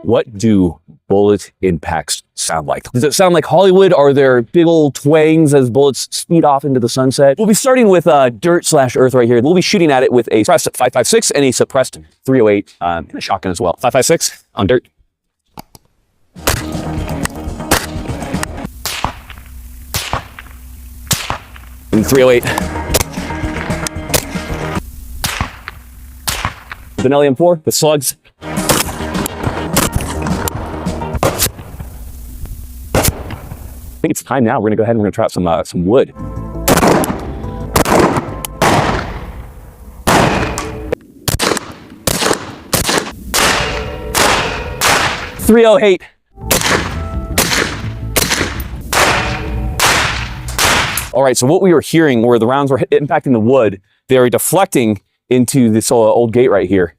What do bullet impacts sound like? Does it sound like Hollywood? Are there big old twangs as bullets speed off into the sunset? We'll be starting with dirt/earth right here. We'll be shooting at it with a suppressed 5.56 and a suppressed 308 and a shotgun as well. 5.56 on dirt. And 308. Benelli M4 with slugs. I think it's time now. We're gonna go ahead and we're gonna trap some wood. .308. All right, so what we were hearing where the rounds were impacting the wood, they were deflecting into this old gate right here.